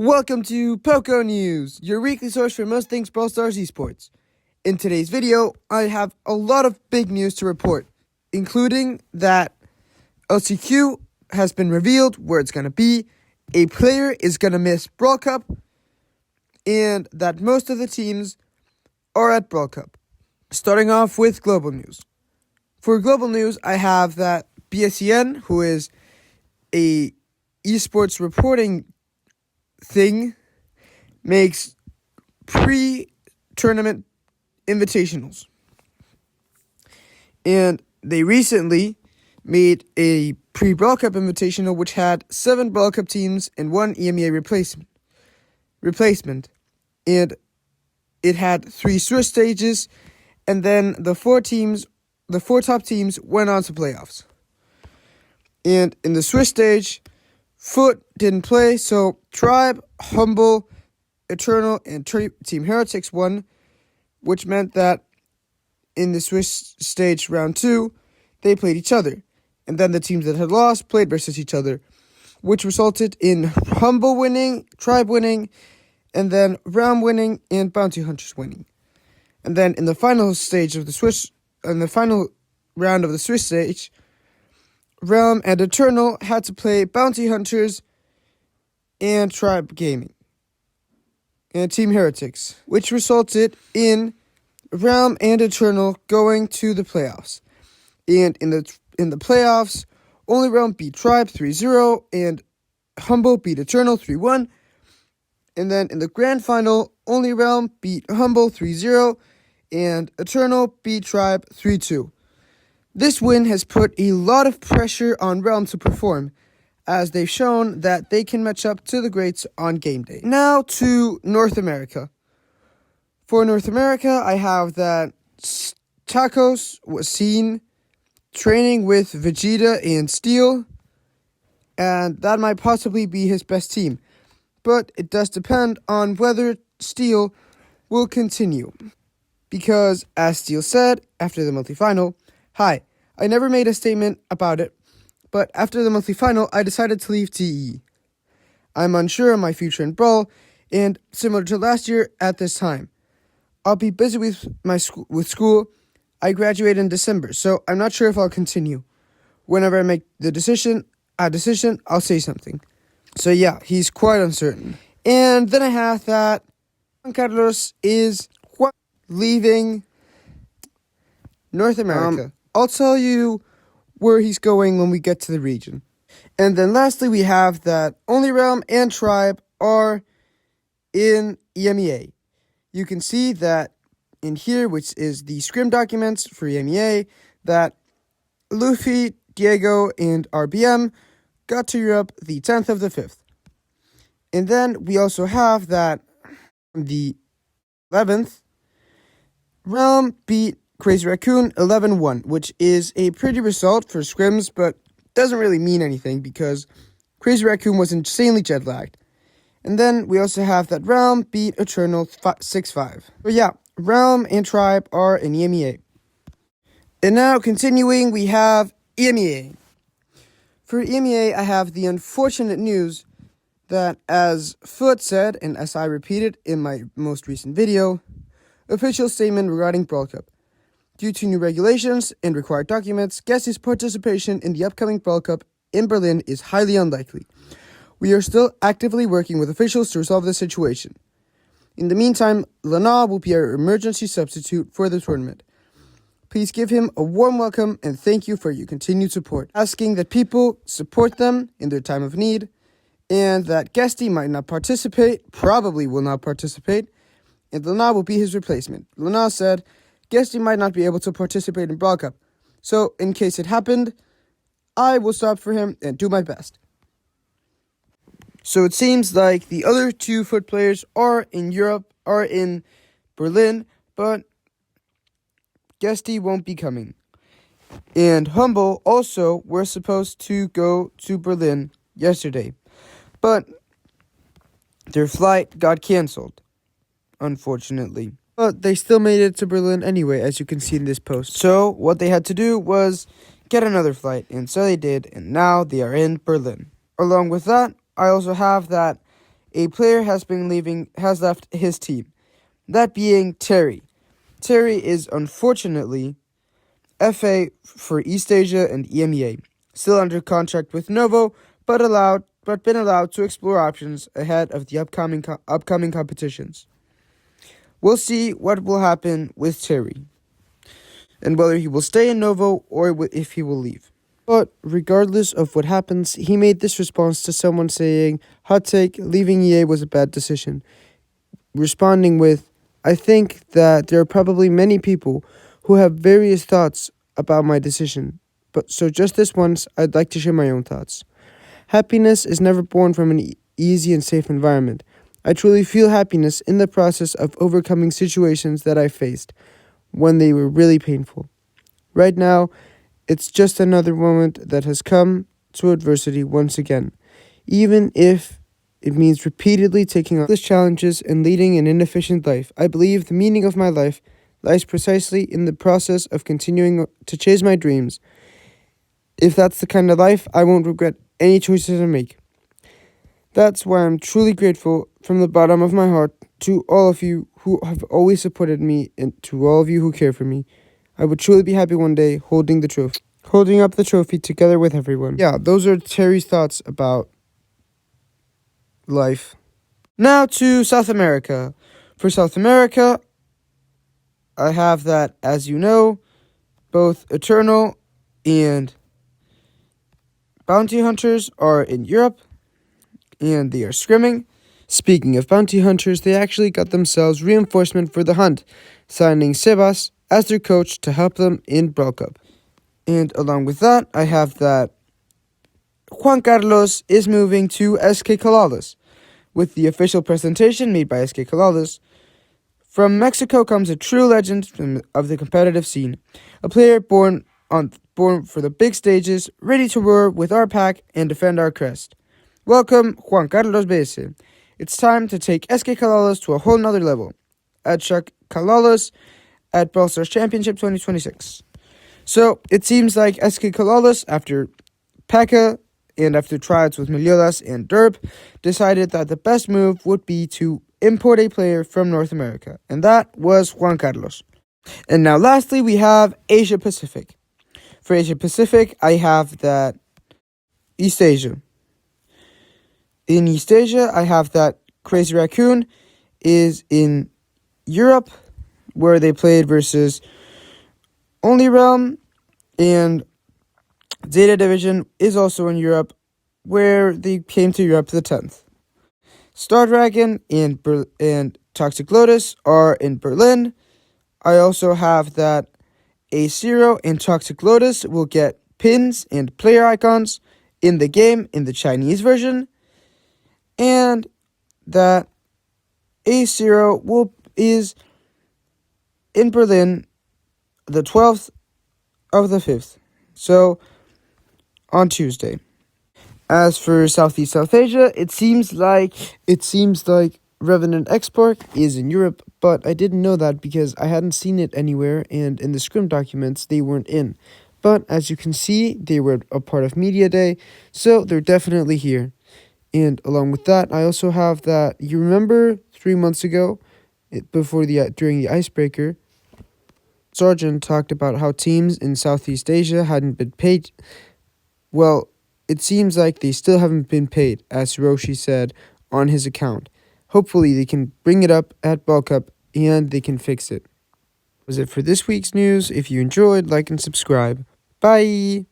Welcome to Poco News, your weekly source for most things Brawl Stars esports. In today's video, I have a lot of big news to report, including that LCQ has been revealed where it's going to be, a player is going to miss Brawl Cup, and that most of the teams are at Brawl Cup. Starting off with global news. For global news, I have that BSEN, who is a esports reporting thing, makes pre-tournament invitationals. And they recently made a pre-Brawl Cup invitational which had 7 Brawl Cup teams and 1 EMEA replacement. And it had 3 Swiss stages, and then the 4 top teams went on to playoffs. And in the Swiss stage, Foot didn't play, so Tribe, Humble, Eternal, and Team Heretics won, which meant that in the Swiss stage round 2, they played each other. And then the teams that had lost played versus each other, which resulted in Humble winning, Tribe winning, and then Realm winning, and Bounty Hunters winning. And then in the final stage of the final round of the Swiss stage, Realm and Eternal had to play Bounty Hunters and Tribe Gaming and Team Heretics, which resulted in Realm and Eternal going to the playoffs. And in the playoffs, only Realm beat Tribe 3-0 and Humble beat Eternal 3-1. And then in the grand final, only Realm beat Humble 3-0 and Eternal beat Tribe 3-2. This win has put a lot of pressure on Realm to perform, as they've shown that they can match up to the greats on game day. Now to North America. For North America, I have that Tacos was seen training with Vegeta and Steel, and that might possibly be his best team. But it does depend on whether Steel will continue. Because, as Steel said after the monthly final, "Hi, I never made a statement about it, but after the monthly final, I decided to leave TE. I'm unsure of my future in Brawl, and similar to last year at this time, I'll be busy with school. I graduate in December, so I'm not sure if I'll continue. Whenever I make a decision, I'll say something." So yeah, he's quite uncertain. And then I have that SKcalalas is leaving North America. I'll tell you where he's going when we get to the region. And then lastly, we have that only Realm and Tribe are in EMEA. You can see that in here, which is the Scrim documents for EMEA, that Luffy, Diego, and RBM got to Europe the 10th of the 5th. And then we also have that the 11th, Realm beat Crazy Raccoon 11-1, which is a pretty result for Scrims, but doesn't really mean anything because Crazy Raccoon was insanely jet-lagged. And then we also have that Realm beat Eternal 6-5. But yeah, Realm and Tribe are in EMEA. And now, continuing, we have EMEA. For EMEA, I have the unfortunate news that, as Foot said, and as I repeated in my most recent video, official statement regarding Brawl Cup. Due to new regulations and required documents, Guesti's participation in the upcoming Brawl Cup in Berlin is highly unlikely. We are still actively working with officials to resolve the situation. In the meantime, Lana will be our emergency substitute for the tournament. Please give him a warm welcome and thank you for your continued support. Asking that people support them in their time of need, and that Guesti might not participate, probably will not participate, and Lana will be his replacement. Lana said, "Guesti might not be able to participate in Brawl Cup, so in case it happened, I will stop for him and do my best." So it seems like the other 2 Foot players are in Europe, are in Berlin, but Guesti won't be coming. And Humble also were supposed to go to Berlin yesterday, but their flight got canceled, unfortunately. But they still made it to Berlin anyway, as you can see in this post. So what they had to do was get another flight, and so they did, and now they are in Berlin. Along with that, I also have that a player has left his team. That being Terry. Terry is unfortunately FA for East Asia and EMEA, still under contract with Novo, but been allowed to explore options ahead of the upcoming competitions. We'll see what will happen with Terry, and whether he will stay in Novo or if he will leave. But regardless of what happens, he made this response to someone saying, "Hot take, leaving EA was a bad decision," responding with, "I think that there are probably many people who have various thoughts about my decision, but so just this once, I'd like to share my own thoughts. Happiness is never born from an easy and safe environment. I truly feel happiness in the process of overcoming situations that I faced when they were really painful. Right now, it's just another moment that has come to adversity once again, even if it means repeatedly taking on challenges and leading an inefficient life. I believe the meaning of my life lies precisely in the process of continuing to chase my dreams. If that's the kind of life, I won't regret any choices I make. That's why I'm truly grateful from the bottom of my heart to all of you who have always supported me and to all of you who care for me. I would truly be happy one day holding up the trophy together with everyone." Yeah, those are Terry's thoughts about life. Now to South America. For South America, I have that, as you know, both Eternal and Bounty Hunters are in Europe, and they are scrimming. Speaking of Bounty Hunters, they actually got themselves reinforcement for the hunt, signing SESAs as their coach to help them in Brawl Cup. And along with that, I have that Juan Carlos is moving to SKcalalas, with the official presentation made by SKcalalas. From Mexico comes a true legend of the competitive scene, a player born for the big stages, ready to roar with our pack and defend our crest. Welcome, Juan Carlos BS. It's time to take SKcalalas to a whole nother level. At SKcalalas at Brawl Stars Championship 2026. So it seems like SKcalalas, after P.E.K.K.A. and after tryouts with Meliodas and Derp, decided that the best move would be to import a player from North America, and that was Juan Carlos. And now lastly, we have Asia Pacific. For Asia Pacific, I have that East Asia. In East Asia, I have that Crazy Raccoon is in Europe, where they played versus Only Realm, and Data Division is also in Europe, where they came to Europe the 10th. Star Dragon and Toxic Lotus are in Berlin. I also have that A0 and Toxic Lotus will get pins and player icons in the game in the Chinese version, and that A0 is in Berlin the 12th of the 5th, so on Tuesday. As for Southeast South Asia, it seems like Revenant Export is in Europe, but I didn't know that because I hadn't seen it anywhere, and in the Scrim documents, they weren't in. But as you can see, they were a part of Media Day, so they're definitely here. And along with that, I also have that, you remember 3 months ago, during the icebreaker, Sergeant talked about how teams in Southeast Asia hadn't been paid. Well, it seems like they still haven't been paid, as Hiroshi said on his account. Hopefully they can bring it up at Brawl Cup and they can fix it. That was it for this week's news. If you enjoyed, like and subscribe. Bye!